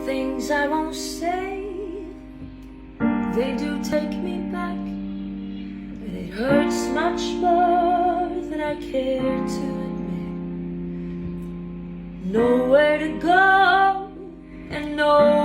Things I won't say, they do take me back, but it hurts much more than I care to admit. Nowhere to go and no